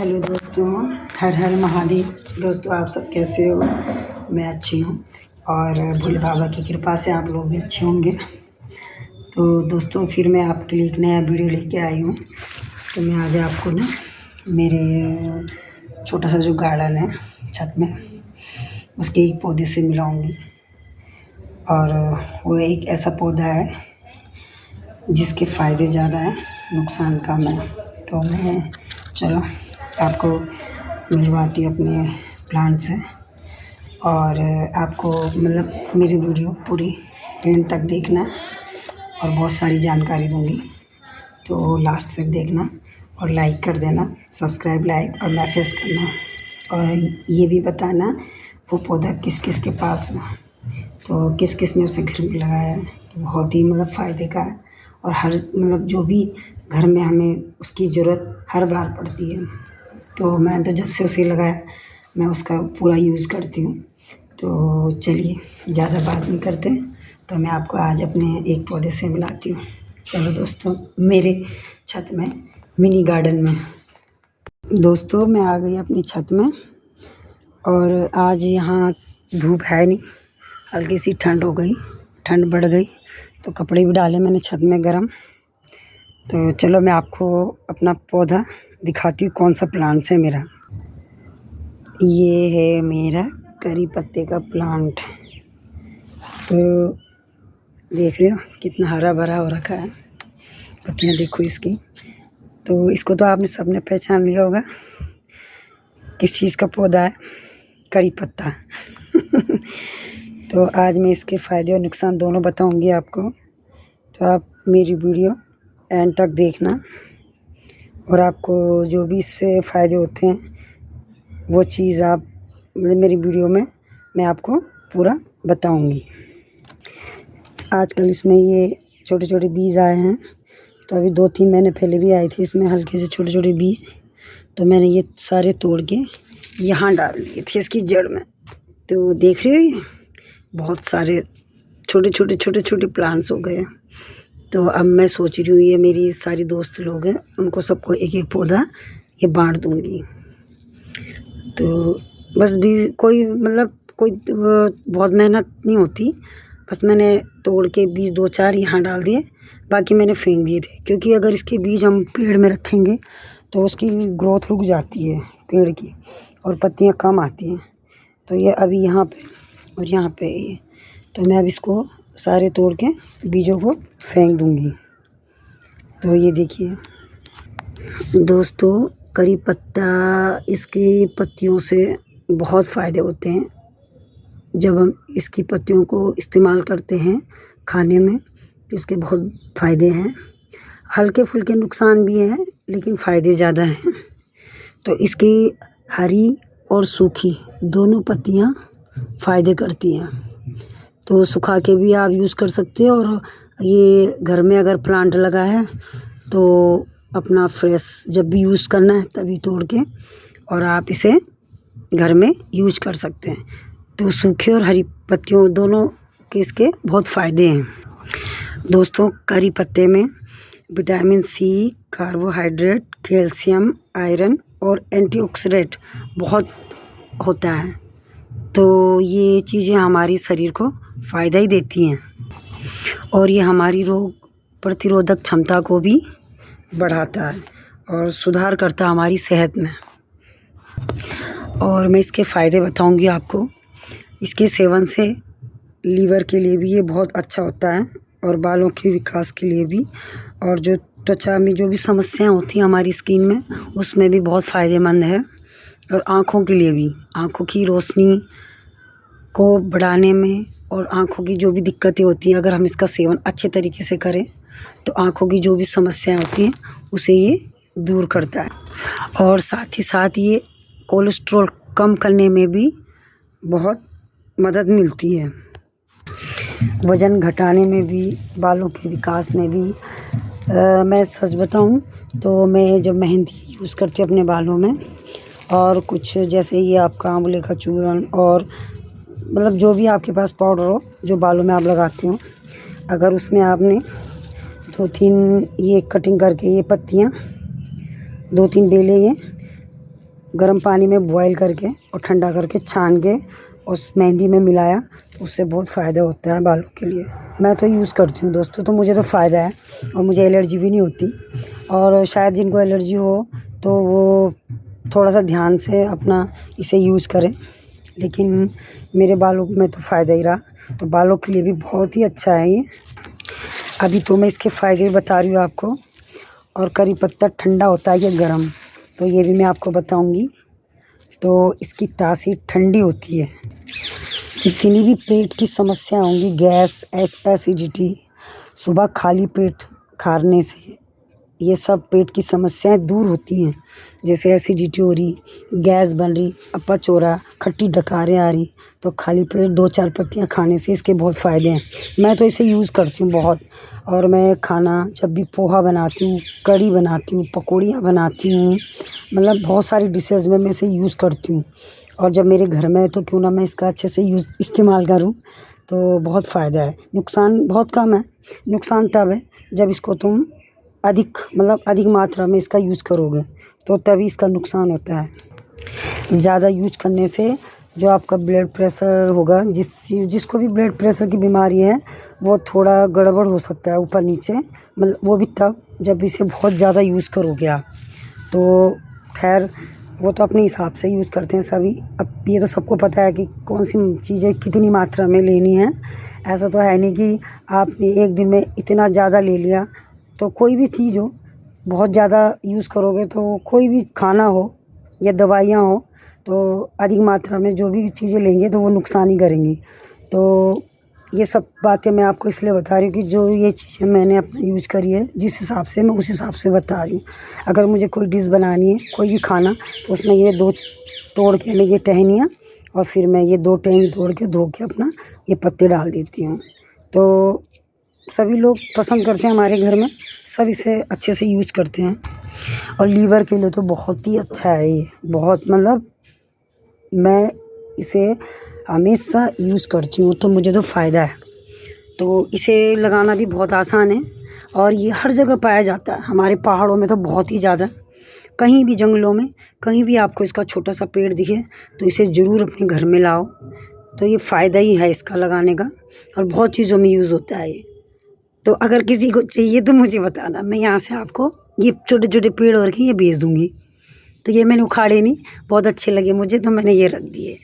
Hello दोस्तों, हर हर महादेव। दोस्तों आप सब कैसे हो? मैं अच्छी हूँ और भोले बाबा की कृपा से आप लोग भी अच्छे होंगे। तो दोस्तों फिर मैं आपके लिए एक नया वीडियो लेके आई हूँ। तो मैं आज आपको ना मेरे छोटा सा जो गार्डन है छत में, उसके एक पौधे से मिलाऊंगी। और वो एक ऐसा पौधा है जिसके फ़ायदे ज़्यादा हैं, नुकसान कम है। तो मैं चलो आपको मिलवाती हूँ अपने प्लांट से। और आपको मतलब मेरी वीडियो पूरी एंड तक देखना और बहुत सारी जानकारी दूँगी, तो लास्ट तक देखना और लाइक कर देना, सब्सक्राइब, लाइक और मैसेज करना। और ये भी बताना वो पौधा किस किस के पास है, तो किस किस ने उसे घर में लगाया है। तो बहुत ही मतलब फ़ायदे का है और हर मतलब जो भी घर में हमें उसकी ज़रूरत हर बार पड़ती है। तो मैं तो जब से उसे लगाया मैं उसका पूरा यूज़ करती हूँ। तो चलिए ज़्यादा बात नहीं करते, तो मैं आपको आज अपने एक पौधे से मिलाती हूँ। चलो दोस्तों, मेरे छत में मिनी गार्डन में। दोस्तों मैं आ गई अपनी छत में और आज यहाँ धूप है नहीं, हल्की सी ठंड हो गई, ठंड बढ़ गई। तो कपड़े भी डाले मैंने छत में गरम। तो चलो मैं आपको अपना पौधा दिखाती हूँ, कौन सा प्लांट्स है मेरा। ये है मेरा करी पत्ते का प्लांट। तो देख रहे हो कितना हरा भरा हो रखा है, पत्तियाँ देखो इसकी। तो इसको तो आपने सबने पहचान लिया होगा किस चीज़ का पौधा है, करी पत्ता। तो आज मैं इसके फ़ायदे और नुकसान दोनों बताऊंगी आपको। तो आप मेरी वीडियो एंड तक देखना और आपको जो भी इससे फ़ायदे होते हैं वो चीज़ आप मतलब मेरी वीडियो में मैं आपको पूरा बताऊंगी। आजकल इसमें ये छोटे छोटे बीज आए हैं, तो अभी 2-3 महीने पहले भी आए थे इसमें हल्के से छोटे छोटे बीज। तो मैंने ये सारे तोड़ के यहाँ डाल दिए थे इसकी जड़ में। तो देख रहे हो ये बहुत सारे छोटे छोटे प्लांट्स हो गए। तो अब मैं सोच रही हूँ ये मेरी सारी दोस्त लोग हैं उनको सबको एक एक पौधा ये बांट दूँगी। तो बस भी कोई मतलब कोई बहुत मेहनत नहीं होती, बस मैंने तोड़ के बीज 2-4 यहाँ डाल दिए, बाकी मैंने फेंक दिए थे। क्योंकि अगर इसके बीज हम पेड़ में रखेंगे तो उसकी ग्रोथ रुक जाती है पेड़ की और पत्तियाँ कम आती हैं। तो ये अभी यहाँ पे और यहाँ पे ये, तो मैं अब इसको सारे तोड़ के बीजों को फेंक दूँगी। तो ये देखिए दोस्तों, करी पत्ता, इसकी पत्तियों से बहुत फ़ायदे होते हैं। जब हम इसकी पत्तियों को इस्तेमाल करते हैं खाने में तो इसके बहुत फ़ायदे हैं। हल्के फुल्के नुकसान भी हैं लेकिन फ़ायदे ज़्यादा हैं। तो इसकी हरी और सूखी दोनों पत्तियाँ फ़ायदे करती हैं। तो सुखा के भी आप यूज़ कर सकते हो और ये घर में अगर प्लांट लगा है तो अपना फ्रेश जब भी यूज़ करना है तभी तोड़ के और आप इसे घर में यूज कर सकते हैं। तो सूखे और हरी पत्तियों दोनों के इसके बहुत फ़ायदे हैं। दोस्तों करी पत्ते में vitamin C, carbohydrate, calcium, iron और एंटीऑक्सीडेंट बहुत होता है। तो ये चीज़ें हमारी शरीर को फ़ायदा ही देती हैं और ये हमारी रोग प्रतिरोधक क्षमता को भी बढ़ाता है और सुधार करता है हमारी सेहत में। और मैं इसके फ़ायदे बताऊंगी आपको। इसके सेवन से लीवर के लिए भी ये बहुत अच्छा होता है और बालों के विकास के लिए भी, और जो त्वचा में जो भी समस्याएं होती हैं हमारी स्किन में उसमें भी बहुत फ़ायदेमंद है। और आँखों के लिए भी, आँखों की रोशनी को बढ़ाने में और आँखों की जो भी दिक्कतें होती हैं अगर हम इसका सेवन अच्छे तरीके से करें तो आँखों की जो भी समस्याएं होती हैं उसे ये दूर करता है। और साथ ही साथ ये कोलेस्ट्रॉल कम करने में भी बहुत मदद मिलती है, वज़न घटाने में भी, बालों के विकास में भी। मैं सच बताऊं तो मैं जब मेहंदी यूज़ करती हूँ अपने बालों में और कुछ जैसे ये आपका आंवले का चूर्ण और मतलब जो भी आपके पास पाउडर हो जो बालों में आप लगाते हो, अगर उसमें आपने 2-3 ये कटिंग करके ये पत्तियाँ 2-3 बेले ये गर्म पानी में बॉईल करके और ठंडा करके छान के उस मेहंदी में मिलाया, उससे बहुत फ़ायदा होता है बालों के लिए। मैं तो यूज़ करती हूँ दोस्तों, तो मुझे तो फ़ायदा है और मुझे एलर्जी भी नहीं होती। और शायद जिनको एलर्जी हो तो वो थोड़ा सा ध्यान से अपना इसे यूज़ करें, लेकिन मेरे बालों में तो फ़ायदा ही रहा, तो बालों के लिए भी बहुत ही अच्छा है ये। अभी तो मैं इसके फ़ायदे बता रही हूँ आपको। और करी पत्ता ठंडा होता है या गर्म, तो ये भी मैं आपको बताऊंगी। तो इसकी तासीर ठंडी होती है। जितनी भी पेट की समस्या होंगी, गैस, एसिडिटी, सुबह खाली पेट खाने से ये सब पेट की समस्याएं दूर होती हैं। जैसे एसिडिटी हो रही, गैस बन रही, अपच हो रहा, खट्टी डकारें आ रही, तो खाली पेट 2-4 पत्तियां खाने से इसके बहुत फ़ायदे हैं। मैं तो इसे यूज़ करती हूँ बहुत। और मैं खाना जब भी पोहा बनाती हूँ, कढ़ी बनाती हूँ, पकौड़ियाँ बनाती हूँ, मतलब बहुत सारी डिशेज़ में मैं इसे यूज़ करती हूँ। और जब मेरे घर में है तो क्यों ना मैं इसका अच्छे से इस्तेमाल करूँ, तो बहुत फ़ायदा है। नुकसान बहुत कम है। नुकसान तब है जब इसको तुम अधिक मात्रा में इसका यूज़ करोगे, तो तभी इसका नुकसान होता है। ज़्यादा यूज करने से जो आपका ब्लड प्रेशर होगा, जिसको भी ब्लड प्रेशर की बीमारी है, वो थोड़ा गड़बड़ हो सकता है ऊपर नीचे, मतलब वो भी तब जब इसे बहुत ज़्यादा यूज़ करोगे आप। तो खैर वो तो अपने हिसाब से यूज़ करते हैं सभी। अब ये तो सबको पता है कि कौन सी चीज़ें कितनी मात्रा में लेनी है। ऐसा तो है नहीं कि आपने एक दिन में इतना ज़्यादा ले लिया। तो कोई भी चीज़ हो, बहुत ज़्यादा यूज़ करोगे तो कोई भी खाना हो या दवाइयाँ हो, तो अधिक मात्रा में जो भी चीज़ें लेंगे तो वो नुकसान ही करेंगी। तो ये सब बातें मैं आपको इसलिए बता रही हूँ कि जो ये चीज़ें मैंने अपना यूज़ करी है, जिस हिसाब से मैं उस हिसाब से बता रही हूँ। अगर मुझे कोई डिश बनानी है, कोई भी खाना, तो उसमें ये 2 तोड़ के मैं ये टहनियाँ और फिर मैं ये 2 टहनी तोड़ के धो के अपना ये पत्ते डाल देती हूँ। तो सभी लोग पसंद करते हैं हमारे घर में, सब इसे अच्छे से यूज़ करते हैं। और लीवर के लिए तो बहुत ही अच्छा है ये, बहुत, मतलब मैं इसे हमेशा यूज़ करती हूँ, तो मुझे तो फ़ायदा है। तो इसे लगाना भी बहुत आसान है और ये हर जगह पाया जाता है। हमारे पहाड़ों में तो बहुत ही ज़्यादा, कहीं भी जंगलों में, कहीं भी आपको इसका छोटा सा पेड़ दिखे तो इसे ज़रूर अपने घर में लाओ। तो ये फ़ायदा ही है इसका लगाने का, और बहुत चीज़ों में यूज़ होता है ये। तो अगर किसी को चाहिए तो मुझे बताना, मैं यहाँ से आपको ये छोटे छोटे पेड़ और के ये भेज दूँगी। तो ये मैंने उखाड़े नहीं, बहुत अच्छे लगे मुझे, तो मैंने ये रख दिए।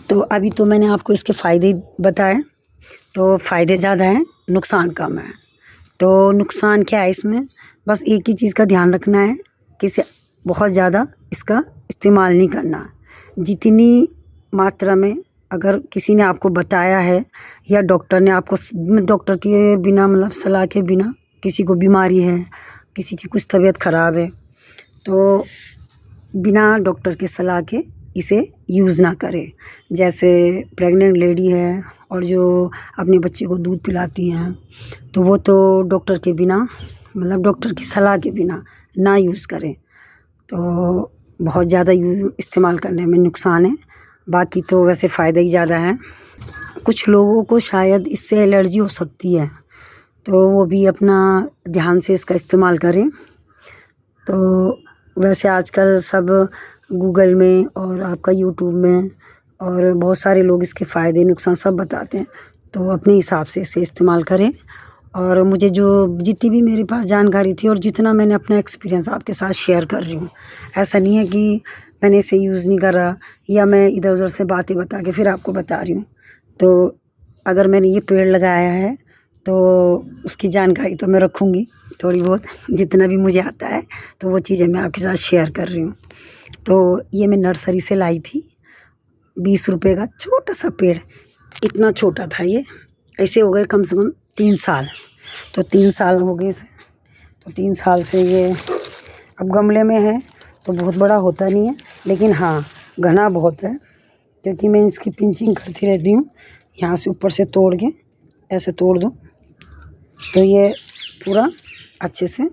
तो अभी तो मैंने आपको इसके फ़ायदे बताए। तो फ़ायदे ज़्यादा हैं, नुकसान कम है। तो नुकसान क्या है इसमें, बस एक ही चीज़ का ध्यान रखना है कि इसे बहुत ज़्यादा इसका इस्तेमाल नहीं करना। जितनी मात्रा में अगर किसी ने आपको बताया है या डॉक्टर ने आपको डॉक्टर के बिना, मतलब सलाह के बिना, किसी को बीमारी है, किसी की कुछ तबीयत ख़राब है, तो बिना डॉक्टर की सलाह के इसे यूज़ ना करें। जैसे प्रेग्नेंट लेडी है और जो अपने बच्चे को दूध पिलाती हैं, तो वो तो डॉक्टर के बिना, मतलब डॉक्टर की सलाह के बिना ना यूज़ करें। तो बहुत ज़्यादा इस्तेमाल करने में नुकसान है, बाकी तो वैसे फ़ायदा ही ज़्यादा है। कुछ लोगों को शायद इससे एलर्जी हो सकती है, तो वो भी अपना ध्यान से इसका इस्तेमाल करें। तो वैसे आजकल सब गूगल में और आपका यूट्यूब में और बहुत सारे लोग इसके फ़ायदे नुकसान सब बताते हैं, तो अपने हिसाब से इसे इस्तेमाल करें। और मुझे जो जितनी भी मेरे पास जानकारी थी और जितना मैंने अपना एक्सपीरियंस आपके साथ शेयर कर रही हूँ, ऐसा नहीं है कि मैंने इसे यूज़ नहीं करा या मैं इधर उधर से बातें बता के फिर आपको बता रही हूँ। तो अगर मैंने ये पेड़ लगाया है तो उसकी जानकारी तो मैं रखूँगी थोड़ी बहुत, जितना भी मुझे आता है, तो वो चीज़ें मैं आपके साथ शेयर कर रही हूँ। तो ये मैं नर्सरी से लाई थी, 20 रुपए का छोटा सा पेड़, इतना छोटा था ये। ऐसे हो गए कम से कम 3 साल। तो 3 साल हो गए इसे, तो 3 साल से ये अब गमले में है, तो बहुत बड़ा होता नहीं है, लेकिन हाँ घना बहुत है, क्योंकि मैं इसकी पिंचिंग करती रहती हूँ। यहाँ से ऊपर से तोड़ के ऐसे तोड़ दो तो ये पूरा अच्छे से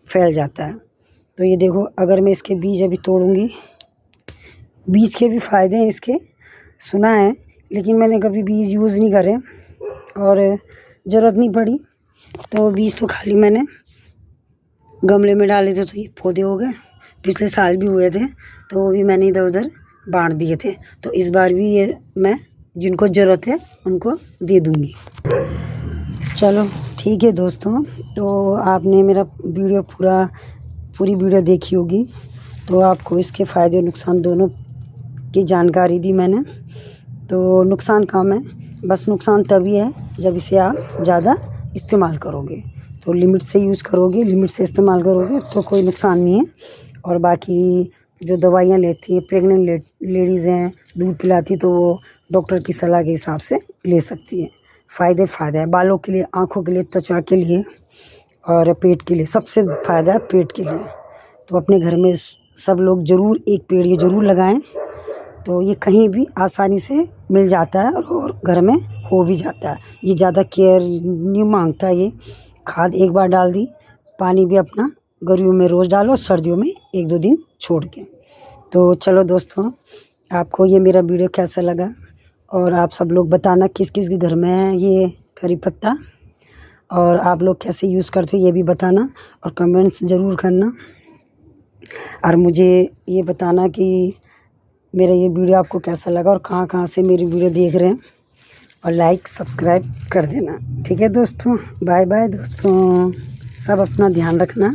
फैल जाता है। तो ये देखो, अगर मैं इसके बीज अभी तोड़ूँगी, बीज के भी फ़ायदे हैं इसके, सुना है, लेकिन मैंने कभी बीज यूज़ नहीं करे और ज़रूरत नहीं पड़ी। तो बीज तो खाली मैंने गमले में डाले थे, तो ये पौधे हो गए। पिछले साल भी हुए थे, तो वो भी मैंने इधर उधर बांट दिए थे। तो इस बार भी ये मैं जिनको ज़रूरत है उनको दे दूँगी। चलो ठीक है दोस्तों, तो आपने मेरा वीडियो पूरी वीडियो देखी होगी, तो आपको इसके फ़ायदे और नुकसान दोनों की जानकारी दी मैंने। तो नुकसान कम है, बस नुकसान तभी है जब इसे आप ज़्यादा इस्तेमाल करोगे। तो लिमिट से यूज़ करोगे, लिमिट से इस्तेमाल करोगे तो कोई नुकसान नहीं है। और बाकी जो दवाइयाँ लेती है प्रेग्नेंट लेडीज़ हैं, दूध पिलाती, तो वो डॉक्टर की सलाह के हिसाब से ले सकती है। फ़ायदा है बालों के लिए, आँखों के लिए, त्वचा के लिए और पेट के लिए। सबसे फ़ायदा है पेट के लिए। तो अपने घर में सब लोग ज़रूर एक पेड़ ये ज़रूर लगाएं। तो ये कहीं भी आसानी से मिल जाता है और घर में हो भी जाता है। ये ज़्यादा केयर नहीं मांगता है। ये खाद एक बार डाल दी, पानी भी अपना गर्मियों में रोज़ डालो, सर्दियों में 1-2 दिन छोड़ के। तो चलो दोस्तों, आपको ये मेरा वीडियो कैसा लगा, और आप सब लोग बताना किस किस के घर में है ये करी पत्ता, और आप लोग कैसे यूज़ करते हो ये भी बताना, और कमेंट्स ज़रूर करना। और मुझे ये बताना कि मेरा ये वीडियो आपको कैसा लगा और कहाँ से मेरी वीडियो देख रहे हैं, और लाइक सब्सक्राइब कर देना। ठीक है दोस्तों, बाय बाय दोस्तों, सब अपना ध्यान रखना।